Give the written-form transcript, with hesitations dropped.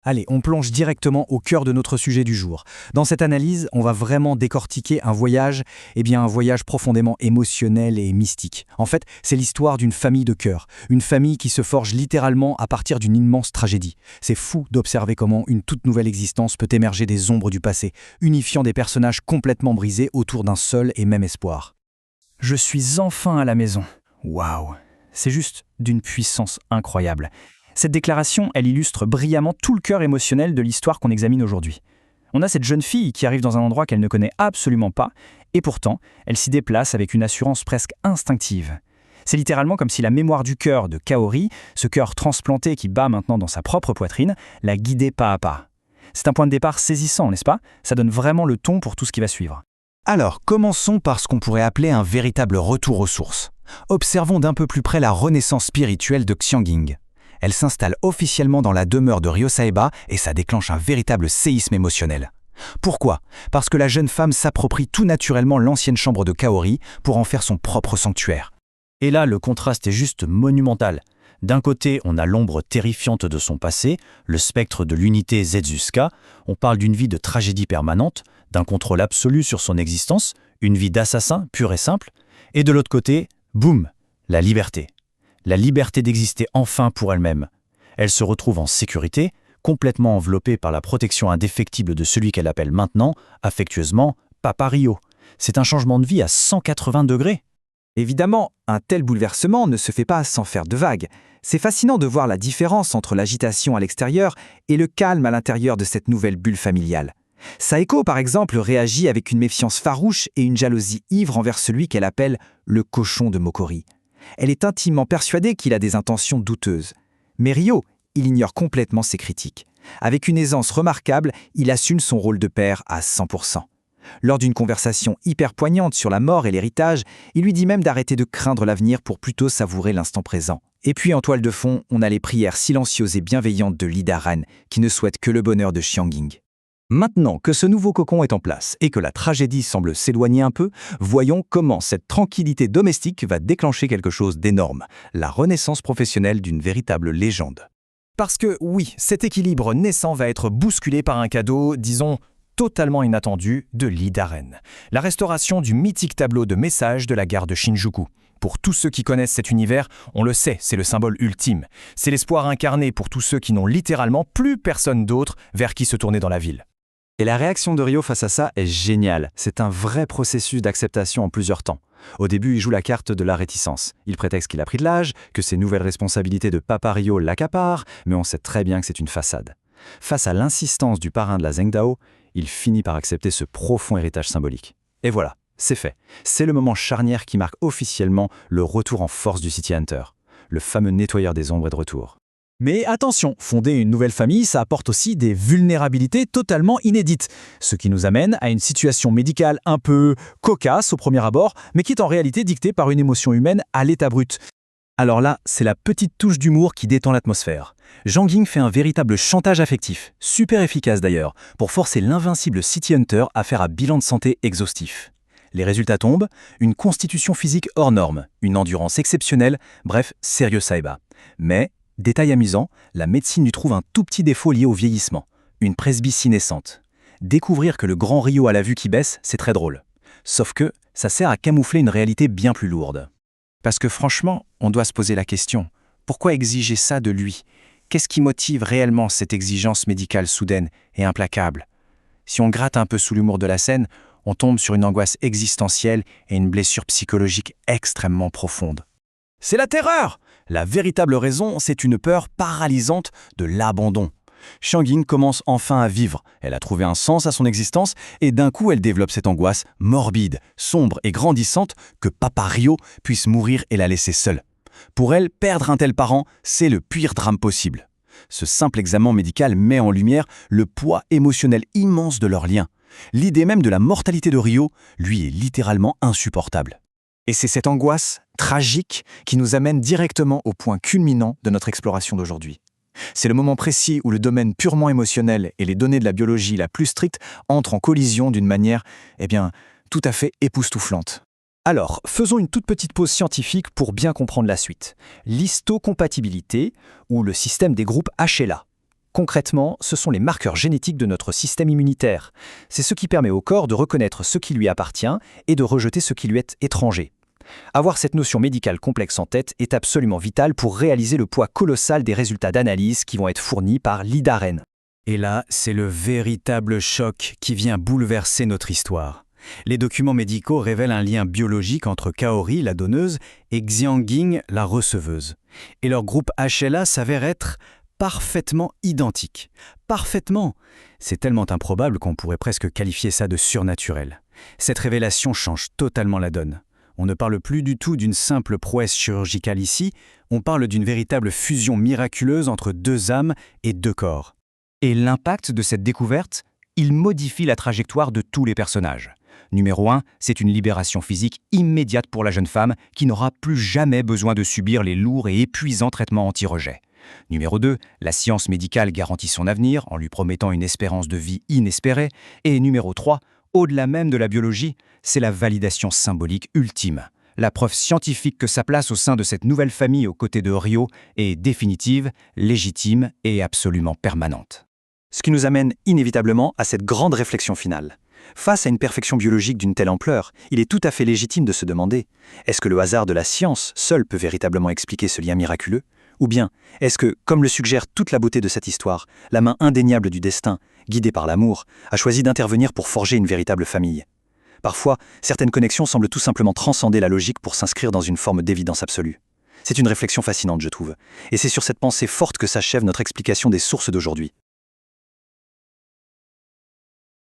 Allez, on plonge directement au cœur de notre sujet du jour. Dans cette analyse, on va vraiment décortiquer un voyage, un voyage profondément émotionnel et mystique. En fait, c'est l'histoire d'une famille de cœur, une famille qui se forge littéralement à partir d'une immense tragédie. C'est fou d'observer comment une toute nouvelle existence peut émerger des ombres du passé, unifiant des personnages complètement brisés autour d'un seul et même espoir. Je suis enfin à la maison. Waouh, c'est juste d'une puissance incroyable. Cette déclaration, elle illustre brillamment tout le cœur émotionnel de l'histoire qu'on examine aujourd'hui. On a cette jeune fille qui arrive dans un endroit qu'elle ne connaît absolument pas, et pourtant, elle s'y déplace avec une assurance presque instinctive. C'est littéralement comme si la mémoire du cœur de Kaori, ce cœur transplanté qui bat maintenant dans sa propre poitrine, la guidait pas à pas. C'est un point de départ saisissant, n'est-ce pas? Ça donne vraiment le ton pour tout ce qui va suivre. Alors, commençons par ce qu'on pourrait appeler un véritable retour aux sources. Observons d'un peu plus près la renaissance spirituelle de Xiangjing. Elle s'installe officiellement dans la demeure de Ryo-Saeba et ça déclenche un véritable séisme émotionnel. Pourquoi? Parce que la jeune femme s'approprie tout naturellement l'ancienne chambre de Kaori pour en faire son propre sanctuaire. Et là, le contraste est juste monumental. D'un côté, on a l'ombre terrifiante de son passé, le spectre de l'unité Zetsuska, on parle d'une vie de tragédie permanente, d'un contrôle absolu sur son existence, une vie d'assassin pure et simple, et de l'autre côté, boum, la liberté. La liberté d'exister enfin pour elle-même. Elle se retrouve en sécurité, complètement enveloppée par la protection indéfectible de celui qu'elle appelle maintenant, affectueusement, Papa Ryo. C'est un changement de vie à 180 degrés. Évidemment, un tel bouleversement ne se fait pas sans faire de vagues. C'est fascinant de voir la différence entre l'agitation à l'extérieur et le calme à l'intérieur de cette nouvelle bulle familiale. Saeko, par exemple, réagit avec une méfiance farouche et une jalousie ivre envers celui qu'elle appelle le cochon de Mokori. Elle est intimement persuadée qu'il a des intentions douteuses. Mais Ryo, il ignore complètement ses critiques. Avec une aisance remarquable, il assume son rôle de père à 100%. Lors d'une conversation hyper poignante sur la mort et l'héritage, il lui dit même d'arrêter de craindre l'avenir pour plutôt savourer l'instant présent. Et puis en toile de fond, on a les prières silencieuses et bienveillantes de Lee-Da-ren, qui ne souhaite que le bonheur de Xiangjing. Maintenant que ce nouveau cocon est en place et que la tragédie semble s'éloigner un peu, voyons comment cette tranquillité domestique va déclencher quelque chose d'énorme, la renaissance professionnelle d'une véritable légende. Parce que oui, cet équilibre naissant va être bousculé par un cadeau, disons, totalement inattendu de Lee-Da-ren. La restauration du mythique tableau de messages de la gare de Shinjuku. Pour tous ceux qui connaissent cet univers, on le sait, c'est le symbole ultime. C'est l'espoir incarné pour tous ceux qui n'ont littéralement plus personne d'autre vers qui se tourner dans la ville. Et la réaction de Ryo face à ça est géniale. C'est un vrai processus d'acceptation en plusieurs temps. Au début, il joue la carte de la réticence. Il prétexte qu'il a pris de l'âge, que ses nouvelles responsabilités de Papa Ryo l'accaparent, mais on sait très bien que c'est une façade. Face à l'insistance du parrain de la Zengdao, il finit par accepter ce profond héritage symbolique. Et voilà, c'est fait. C'est le moment charnière qui marque officiellement le retour en force du City Hunter. Le fameux nettoyeur des ombres est de retour. Mais attention, fonder une nouvelle famille, ça apporte aussi des vulnérabilités totalement inédites, ce qui nous amène à une situation médicale un peu cocasse au premier abord, mais qui est en réalité dictée par une émotion humaine à l'état brut. Alors là, c'est la petite touche d'humour qui détend l'atmosphère. Xiangjing fait un véritable chantage affectif, super efficace d'ailleurs, pour forcer l'invincible City Hunter à faire un bilan de santé exhaustif. Les résultats tombent, une constitution physique hors norme, une endurance exceptionnelle, bref, sérieux Saeba. Mais détail amusant, la médecine lui trouve un tout petit défaut lié au vieillissement, une presbytie naissante. Découvrir que le grand Ryo a la vue qui baisse, c'est très drôle. Sauf que ça sert à camoufler une réalité bien plus lourde. Parce que franchement, on doit se poser la question. Pourquoi exiger ça de lui? Qu'est-ce qui motive réellement cette exigence médicale soudaine et implacable? Si on gratte un peu sous l'humour de la scène, on tombe sur une angoisse existentielle et une blessure psychologique extrêmement profonde. C'est la terreur! La véritable raison, c'est une peur paralysante de l'abandon. Xiangjing commence enfin à vivre. Elle a trouvé un sens à son existence et d'un coup, elle développe cette angoisse morbide, sombre et grandissante que Papa Ryo puisse mourir et la laisser seule. Pour elle, perdre un tel parent, c'est le pire drame possible. Ce simple examen médical met en lumière le poids émotionnel immense de leur lien. L'idée même de la mortalité de Ryo, lui, est littéralement insupportable. Et c'est cette angoisse tragique qui nous amène directement au point culminant de notre exploration d'aujourd'hui. C'est le moment précis où le domaine purement émotionnel et les données de la biologie la plus stricte entrent en collision d'une manière, tout à fait époustouflante. Alors, faisons une toute petite pause scientifique pour bien comprendre la suite. L'histocompatibilité, ou le système des groupes HLA. Concrètement, ce sont les marqueurs génétiques de notre système immunitaire. C'est ce qui permet au corps de reconnaître ce qui lui appartient et de rejeter ce qui lui est étranger. Avoir cette notion médicale complexe en tête est absolument vital pour réaliser le poids colossal des résultats d'analyse qui vont être fournis par l'IDAREN. Et là, c'est le véritable choc qui vient bouleverser notre histoire. Les documents médicaux révèlent un lien biologique entre Kaori, la donneuse, et Xiangying, la receveuse. Et leur groupe HLA s'avère être parfaitement identique. Parfaitement! C'est tellement improbable qu'on pourrait presque qualifier ça de surnaturel. Cette révélation change totalement la donne. On ne parle plus du tout d'une simple prouesse chirurgicale ici, on parle d'une véritable fusion miraculeuse entre deux âmes et deux corps. Et l'impact de cette découverte, il modifie la trajectoire de tous les personnages. Numéro 1, c'est une libération physique immédiate pour la jeune femme qui n'aura plus jamais besoin de subir les lourds et épuisants traitements anti-rejet. Numéro 2, la science médicale garantit son avenir en lui promettant une espérance de vie inespérée. Et numéro 3, au-delà même de la biologie, c'est la validation symbolique ultime. La preuve scientifique que sa place au sein de cette nouvelle famille aux côtés de Ryo est définitive, légitime et absolument permanente. Ce qui nous amène inévitablement à cette grande réflexion finale. Face à une perfection biologique d'une telle ampleur, il est tout à fait légitime de se demander, est-ce que le hasard de la science seul peut véritablement expliquer ce lien miraculeux? Ou bien, est-ce que, comme le suggère toute la beauté de cette histoire, la main indéniable du destin, guidée par l'amour, a choisi d'intervenir pour forger une véritable famille? Parfois, certaines connexions semblent tout simplement transcender la logique pour s'inscrire dans une forme d'évidence absolue. C'est une réflexion fascinante, je trouve. Et c'est sur cette pensée forte que s'achève notre explication des sources d'aujourd'hui.